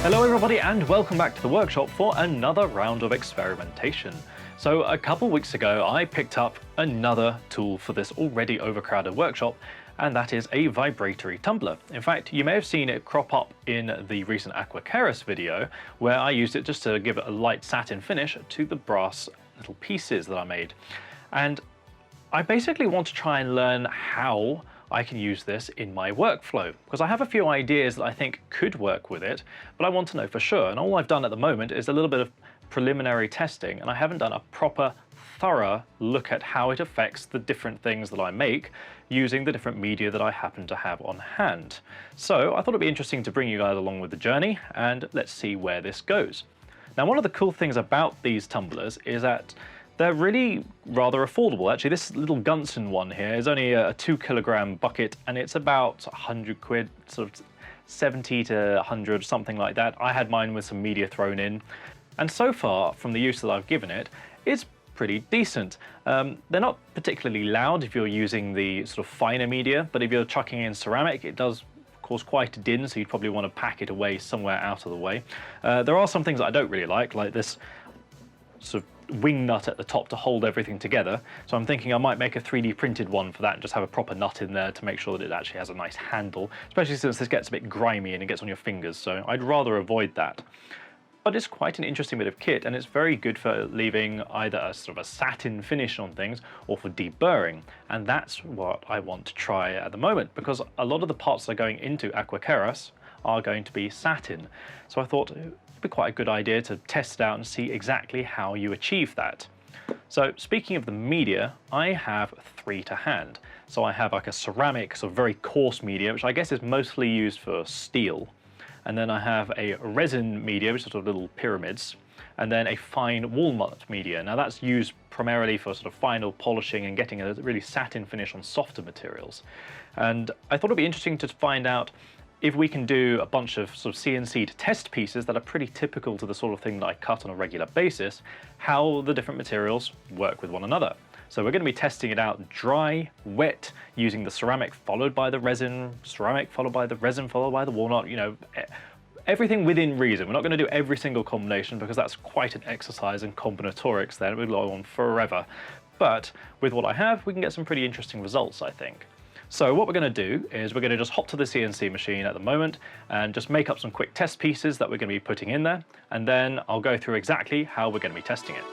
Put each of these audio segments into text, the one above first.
Hello everybody and welcome back to the workshop for another round of experimentation. So a couple weeks ago I picked up another tool for this already overcrowded workshop, and that is a vibratory tumbler. In fact, you may have seen it crop up in the recent Aquakeras video where I used it just to give it a light satin finish to the brass little pieces that I made. And I basically want to try and learn how I can use this in my workflow, because I have a few ideas that I think could work with it, but I want to know for sure. And all I've done at the moment is a little bit of preliminary testing, and I haven't done a proper, thorough look at how it affects the different things that I make using the different media that I happen to have on hand. So I thought it'd be interesting to bring you guys along with the journey, and let's see where this goes. Now, one of the cool things about these tumblers is that they're really rather affordable. Actually, this little Gunson one here is only a 2 kilogram bucket, and it's about 100 quid, sort of 70 to 100, something like that. I had mine with some media thrown in, and so far from the use that I've given it, it's pretty decent. They're not particularly loud if you're using the sort of finer media, but if you're chucking in ceramic, it does cause quite a din, so you'd probably want to pack it away somewhere out of the way. There are some things that I don't really like this sort of wing nut at the top to hold everything together. So I'm thinking I might make a 3D printed one for that and just have a proper nut in there to make sure that it actually has a nice handle, especially since this gets a bit grimy and it gets on your fingers, so I'd rather avoid that. But it's quite an interesting bit of kit, and it's very good for leaving either a sort of a satin finish on things or for deburring, and that's what I want to try at the moment, because a lot of the parts that are going into Aquakeras are going to be satin. So I thought it'd be quite a good idea to test it out and see exactly how you achieve that. So speaking of the media, I have 3 to hand. So I have like a ceramic, sort of very coarse media, which I guess is mostly used for steel. And then I have a resin media, which is sort of little pyramids, and then a fine walnut media. Now that's used primarily for sort of final polishing and getting a really satin finish on softer materials. And I thought it'd be interesting to find out if we can do a bunch of sort of CNC'd test pieces that are pretty typical to the sort of thing that I cut on a regular basis, how the different materials work with one another. So we're going to be testing it out dry, wet, using the ceramic followed by the resin, ceramic followed by the resin followed by the walnut, you know, everything within reason. We're not going to do every single combination because that's quite an exercise in combinatorics then, it would go on forever. But with what I have, we can get some pretty interesting results, I think. So what we're going to do is we're going to just hop to the CNC machine at the moment and just make up some quick test pieces that we're going to be putting in there, and then I'll go through exactly how we're going to be testing it.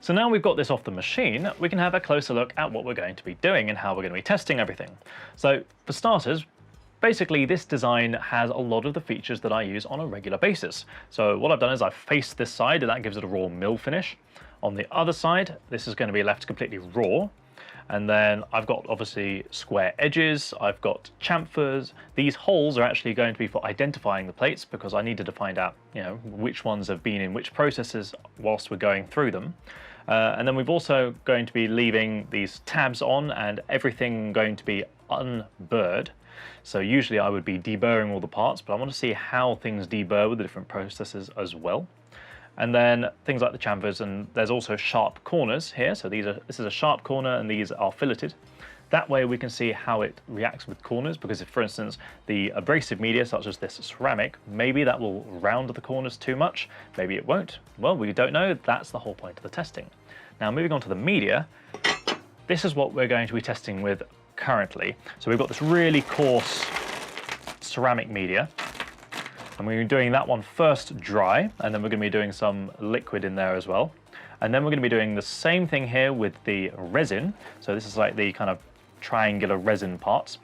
So now we've got this off the machine, we can have a closer look at what we're going to be doing and how we're going to be testing everything. So for starters, basically this design has a lot of the features that I use on a regular basis. So what I've done is I've faced this side, and that gives it a raw mill finish. On the other side, this is going to be left completely raw. And then I've got obviously square edges, I've got chamfers. These holes are actually going to be for identifying the plates because I needed to find out, you know, which ones have been in which processes whilst we're going through them. And then we've also going to be leaving these tabs on and everything going to be unburred. So usually I would be deburring all the parts, but I want to see how things deburr with the different processes as well. And then things like the chamfers, and there's also sharp corners here. So this is a sharp corner and these are filleted. That way we can see how it reacts with corners, because if, for instance, the abrasive media, such as this ceramic, maybe that will round the corners too much, maybe it won't. Well, we don't know. That's the whole point of the testing. Now, moving on to the media, this is what we're going to be testing with currently. So we've got this really coarse ceramic media, and we're doing that one first dry, and then we're going to be doing some liquid in there as well. And then we're going to be doing the same thing here with the resin. So this is like the kind of triangular resin parts.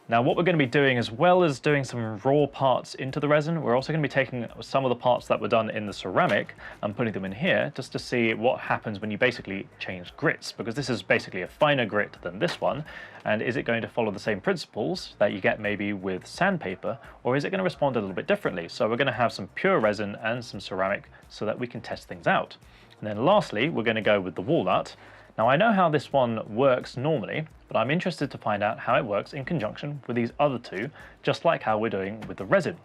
Now what we're going to be doing, as well as doing some raw parts into the resin, we're also going to be taking some of the parts that were done in the ceramic and putting them in here just to see what happens when you basically change grits, because this is basically a finer grit than this one. And is it going to follow the same principles that you get maybe with sandpaper, or is it going to respond a little bit differently? So we're going to have some pure resin and some ceramic so that we can test things out. And then lastly, we're going to go with the walnut. Now I know how this one works normally, but I'm interested to find out how it works in conjunction with these other two, just like how we're doing with the resin.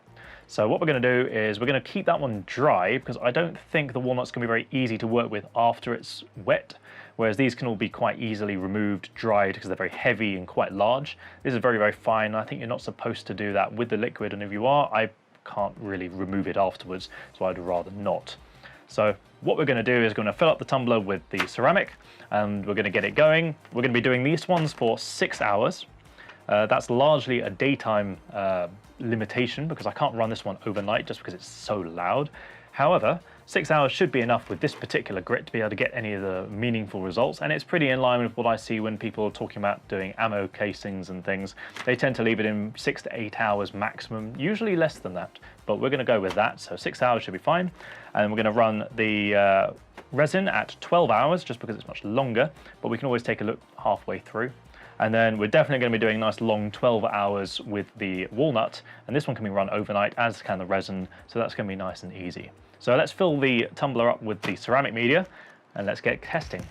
So what we're going to do is we're going to keep that one dry, because I don't think the walnut's going to be very easy to work with after it's wet, whereas these can all be quite easily removed, dried, because they're very heavy and quite large. This is very, very fine. I think you're not supposed to do that with the liquid, and if you are, I can't really remove it afterwards, so I'd rather not. So what we're going to do is going to fill up the tumbler with the ceramic, and we're going to get it going. We're going to be doing these ones for 6 hours. That's largely a daytime limitation, because I can't run this one overnight just because it's so loud. However, 6 hours should be enough with this particular grit to be able to get any of the meaningful results, and it's pretty in line with what I see when people are talking about doing ammo casings and things. They tend to leave it in 6 to 8 hours maximum, usually less than that, but we're going to go with that, so 6 hours should be fine. And we're going to run the resin at 12 hours just because it's much longer, but we can always take a look halfway through. And then we're definitely going to be doing nice long 12 hours with the walnut, and this one can be run overnight, as can the resin, so that's going to be nice and easy. So let's fill the tumbler up with the ceramic media and let's get testing.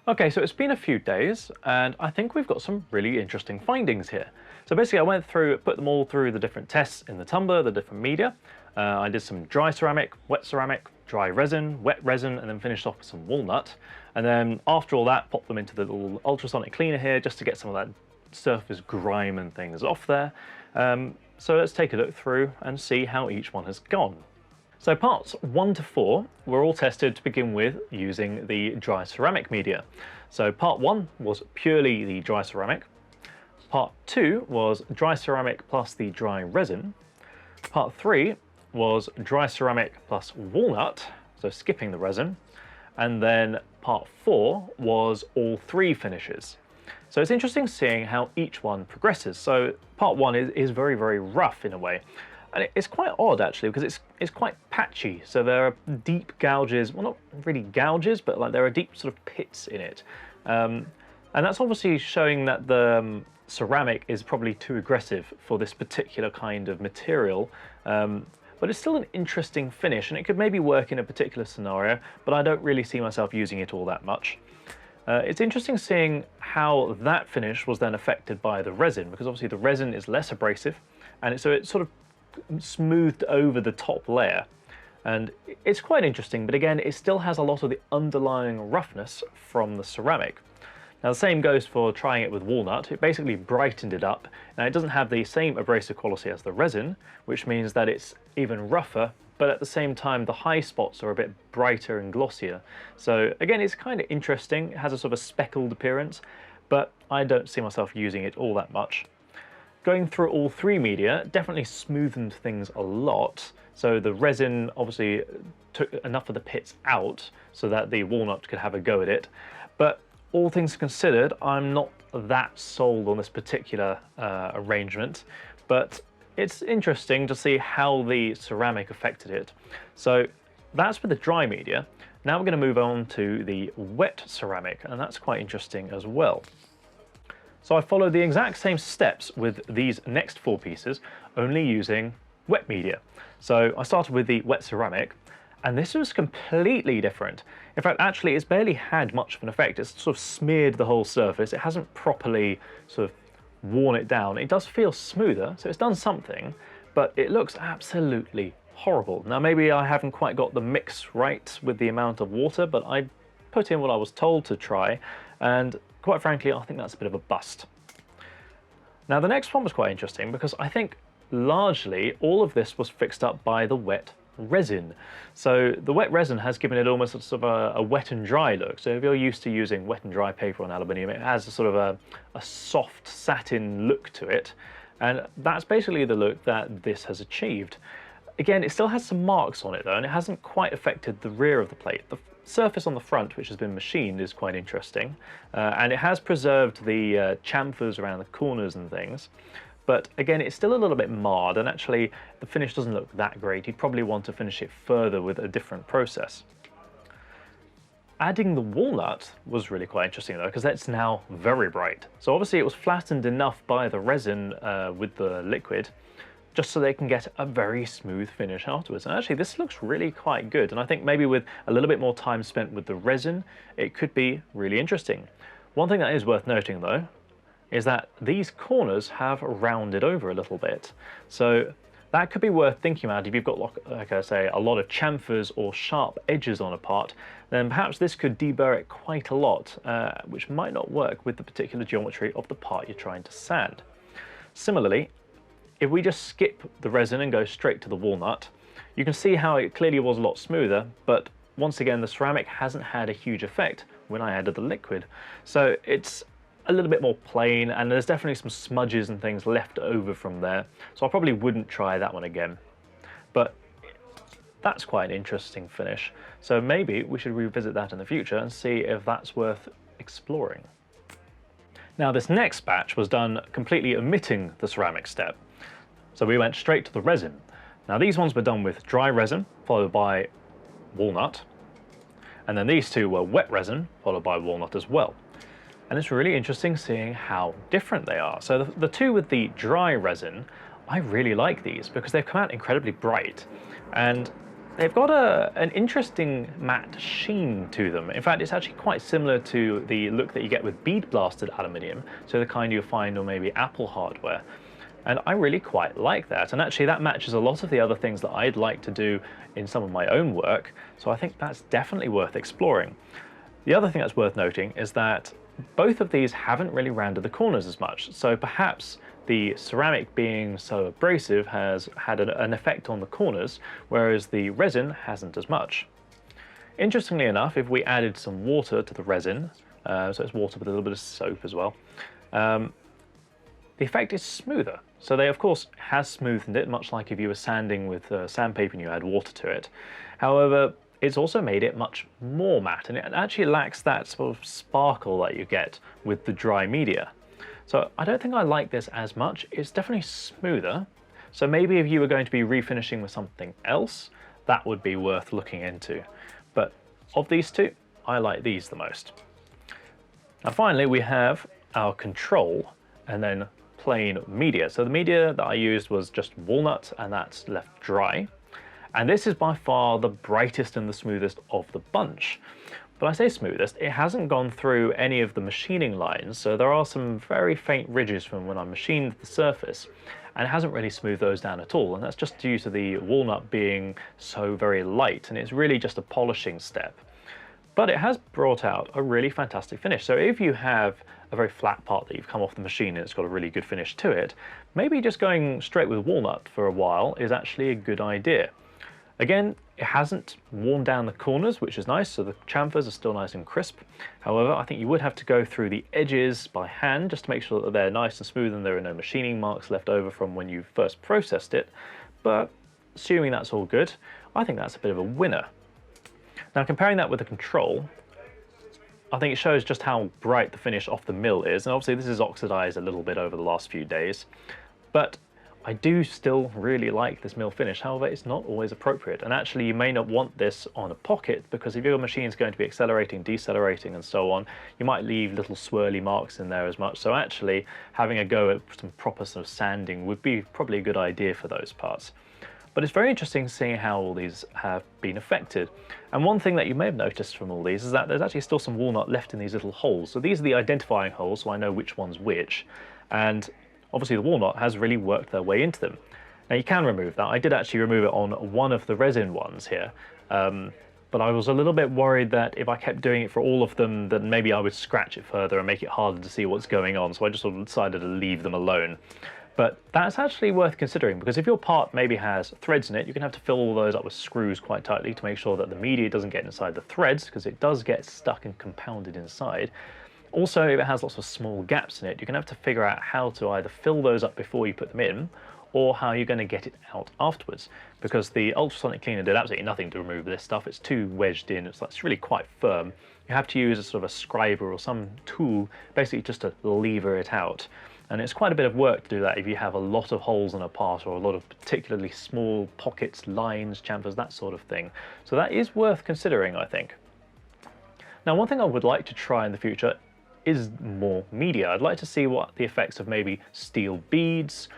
Okay, so it's been a few days, and I think we've got some really interesting findings here. So basically I went through, put them all through the different tests in the tumbler, the different media. I did some dry ceramic, dry resin, wet resin, and then finished off with some walnut. And then after all that, popped them into the little ultrasonic cleaner here just to get some of that surface grime and things off there. So let's take a look through and see how each one has gone. So parts 1 to 4 were all tested to begin with using the dry ceramic media. So part 1 was purely the dry ceramic. Part 2 was dry ceramic plus the dry resin. Part 3 was dry ceramic plus walnut, so skipping the resin. And then part 4 was all 3 finishes. So it's interesting seeing how each one progresses. So part 1 is very, very rough in a way. And it's quite odd actually, because it's quite patchy. So there are deep gouges, well, not really gouges, but like there are deep sort of pits in it. And that's obviously showing that the ceramic is probably too aggressive for this particular kind of material. But it's still an interesting finish, and it could maybe work in a particular scenario, but I don't really see myself using it all that much. It's interesting seeing how that finish was then affected by the resin, because obviously the resin is less abrasive, and so it sort of smoothed over the top layer, and it's quite interesting, but again it still has a lot of the underlying roughness from the ceramic. Now the same goes for trying it with Walnut. It basically brightened it up. Now it doesn't have the same abrasive quality as the resin, which means that it's even rougher, but at the same time the high spots are a bit brighter and glossier. So again, it's kind of interesting. It has a sort of speckled appearance, but I don't see myself using it all that much. Going through all three media definitely smoothened things a lot. So the resin obviously took enough of the pits out so that the Walnut could have a go at it. But all things considered, I'm not that sold on this particular arrangement, but it's interesting to see how the ceramic affected it. So that's for the dry media. Now we're going to move on to the wet ceramic, and that's quite interesting as well. So I followed the exact same steps with these next four pieces, only using wet media. So I started with the wet ceramic, and this was completely different. In fact, actually, it's barely had much of an effect. It's sort of smeared the whole surface. It hasn't properly sort of worn it down. It does feel smoother, so it's done something, but it looks absolutely horrible. Now, maybe I haven't quite got the mix right with the amount of water, but I put in what I was told to try, and quite frankly, I think that's a bit of a bust. Now, the next one was quite interesting because I think largely all of this was fixed up by the wet resin. So the wet resin has given it almost sort of a wet and dry look. So if you're used to using wet and dry paper on aluminium, it has a sort of a soft satin look to it. And that's basically the look that this has achieved. Again, it still has some marks on it though, and it hasn't quite affected the rear of the plate. The surface on the front, which has been machined, is quite interesting. And it has preserved the chamfers around the corners and things. But again, it's still a little bit marred, and actually the finish doesn't look that great. You'd probably want to finish it further with a different process. Adding the walnut was really quite interesting though, because that's now very bright. So obviously it was flattened enough by the resin with the liquid, just so they can get a very smooth finish afterwards. And actually this looks really quite good, and I think maybe with a little bit more time spent with the resin, it could be really interesting. One thing that is worth noting though, is that these corners have rounded over a little bit. So that could be worth thinking about if you've got, like I say, a lot of chamfers or sharp edges on a part, then perhaps this could deburr it quite a lot, which might not work with the particular geometry of the part you're trying to sand. Similarly, if we just skip the resin and go straight to the walnut, you can see how it clearly was a lot smoother, but once again, the ceramic hasn't had a huge effect when I added the liquid. So it's a little bit more plain, and there's definitely some smudges and things left over from there. So I probably wouldn't try that one again. But that's quite an interesting finish. So maybe we should revisit that in the future and see if that's worth exploring. Now this next batch was done completely omitting the ceramic step. So we went straight to the resin. Now these ones were done with dry resin, followed by walnut. And then these two were wet resin, followed by walnut as well. And it's really interesting seeing how different they are. So the two with the dry resin, I really like these because they've come out incredibly bright, and they've got an interesting matte sheen to them. In fact, it's actually quite similar to the look that you get with bead blasted aluminium, so the kind you'll find on maybe Apple hardware. And I really quite like that. And actually that matches a lot of the other things that I'd like to do in some of my own work. So I think that's definitely worth exploring. The other thing that's worth noting is that both of these haven't really rounded the corners as much, so perhaps the ceramic being so abrasive has had an effect on the corners, whereas the resin hasn't as much. Interestingly enough, if we added some water to the resin, so it's water with a little bit of soap as well, the effect is smoother. So they of course has smoothened it, much like if you were sanding with sandpaper and you add water to it. However, it's also made it much more matte, and it actually lacks that sort of sparkle that you get with the dry media. So I don't think I like this as much. It's definitely smoother. So maybe if you were going to be refinishing with something else, that would be worth looking into. But of these two, I like these the most. Now finally, we have our control and then plain media. So the media that I used was just walnut, and that's left dry. And this is by far the brightest and the smoothest of the bunch. But I say smoothest, it hasn't gone through any of the machining lines, so there are some very faint ridges from when I machined the surface, and it hasn't really smoothed those down at all, and that's just due to the walnut being so very light, and it's really just a polishing step. but it has brought out a really fantastic finish. So if you have a very flat part that you've come off the machine and it's got a really good finish to it, maybe just going straight with walnut for a while is actually a good idea. Again, it hasn't worn down the corners, which is nice, so the chamfers are still nice and crisp. However, I think you would have to go through the edges by hand just to make sure that they're nice and smooth and there are no machining marks left over from when you first processed it. But assuming that's all good, I think that's a bit of a winner. Now, comparing that with the control, I think it shows just how bright the finish off the mill is, and obviously this is oxidized a little bit over the last few days, but I do still really like this mill finish. However, it's not always appropriate, and actually you may not want this on a pocket, because if your machine is going to be accelerating, decelerating and so on, you might leave little swirly marks in there as much. So actually having a go at some proper sort of sanding would be probably a good idea for those parts. But it's very interesting seeing how all these have been affected. And one thing that you may have noticed from all these is that there's actually still some walnut left in these little holes. So these are the identifying holes, so I know which one's which. And obviously the walnut has really worked their way into them. Now you can remove that. I did actually remove it on one of the resin ones here. But I was a little bit worried that if I kept doing it for all of them, then maybe I would scratch it further and make it harder to see what's going on. So I just sort of decided to leave them alone. But that's actually worth considering, because if your part maybe has threads in it, you're going to have to fill all those up with screws quite tightly to make sure that the media doesn't get inside the threads, because it does get stuck and compounded inside. Also, if it has lots of small gaps in it, you're going to have to figure out how to either fill those up before you put them in, or how you're going to get it out afterwards, because the ultrasonic cleaner did absolutely nothing to remove this stuff. It's too wedged in, it's really quite firm. You have to use a sort of a scriber or some tool basically just to lever it out. And it's quite a bit of work to do that if you have a lot of holes in a part, or a lot of particularly small pockets, lines, chamfers, that sort of thing. So that is worth considering, I think. Now, one thing I would like to try in the future is more media. I'd like to see what the effects of maybe steel beads,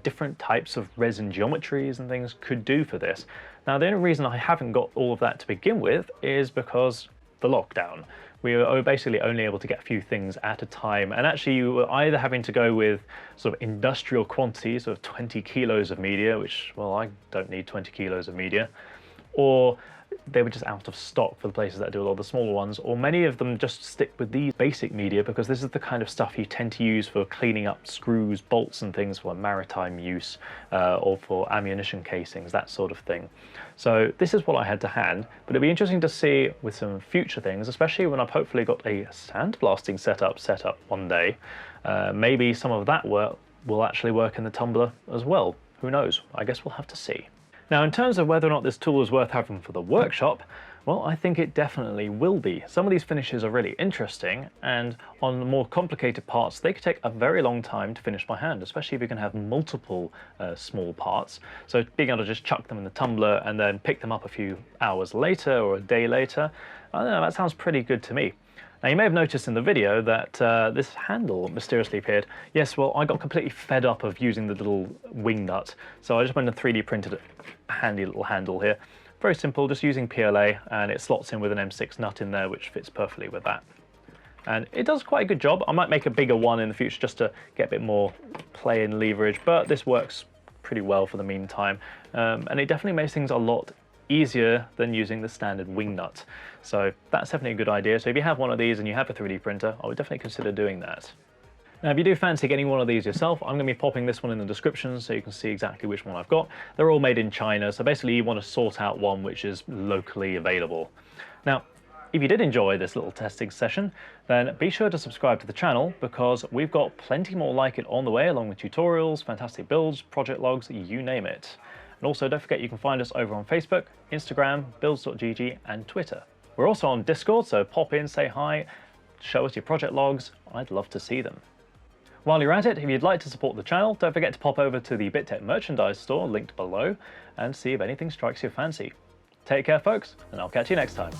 different types of resin geometries and things could do for this. Now, the only reason I haven't got all of that to begin with is because the lockdown. We were basically only able to get a few things at a time, and actually you were either having to go with sort of industrial quantities of 20 kilos of media, which, well, I don't need 20 kilos of media, or they were just out of stock for the places that do a lot of the smaller ones, or many of them just stick with these basic media because this is the kind of stuff you tend to use for cleaning up screws, bolts and things for maritime use, or for ammunition casings, that sort of thing. So this is what I had to hand, but it'd be interesting to see with some future things, especially when I've hopefully got a sandblasting setup set up one day. Maybe some of that work will actually work in the tumbler as well. Who knows? I guess we'll have to see. Now, in terms of whether or not this tool is worth having for the workshop, well, I think it definitely will be. Some of these finishes are really interesting, and on the more complicated parts, they could take a very long time to finish by hand, especially if you can have multiple small parts. So being able to just chuck them in the tumbler and then pick them up a few hours later or a day later, I don't know, that sounds pretty good to me. Now, you may have noticed in the video that this handle mysteriously appeared. Yes, well, I got completely fed up of using the little wing nut, so I just went and 3D printed a handy little handle here. Very simple, just using PLA, and it slots in with an M6 nut in there, which fits perfectly with that. And it does quite a good job. I might make a bigger one in the future just to get a bit more play and leverage, but this works pretty well for the meantime. And it definitely makes things a lot easier than using the standard wing nut. So that's definitely a good idea. So if you have one of these and you have a 3D printer, I would definitely consider doing that. Now, if you do fancy getting one of these yourself, I'm going to be popping this one in the description so you can see exactly which one I've got. They're all made in China, so basically you want to sort out one which is locally available. Now, if you did enjoy this little testing session, then be sure to subscribe to the channel, because we've got plenty more like it on the way, along with tutorials, fantastic builds, project logs, you name it. And also, don't forget you can find us over on Facebook, Instagram, builds.gg and Twitter. We're also on Discord, so pop in, say hi, show us your project logs. I'd love to see them. While you're at it, if you'd like to support the channel, don't forget to pop over to the BitTech merchandise store linked below and see if anything strikes your fancy. Take care, folks, and I'll catch you next time.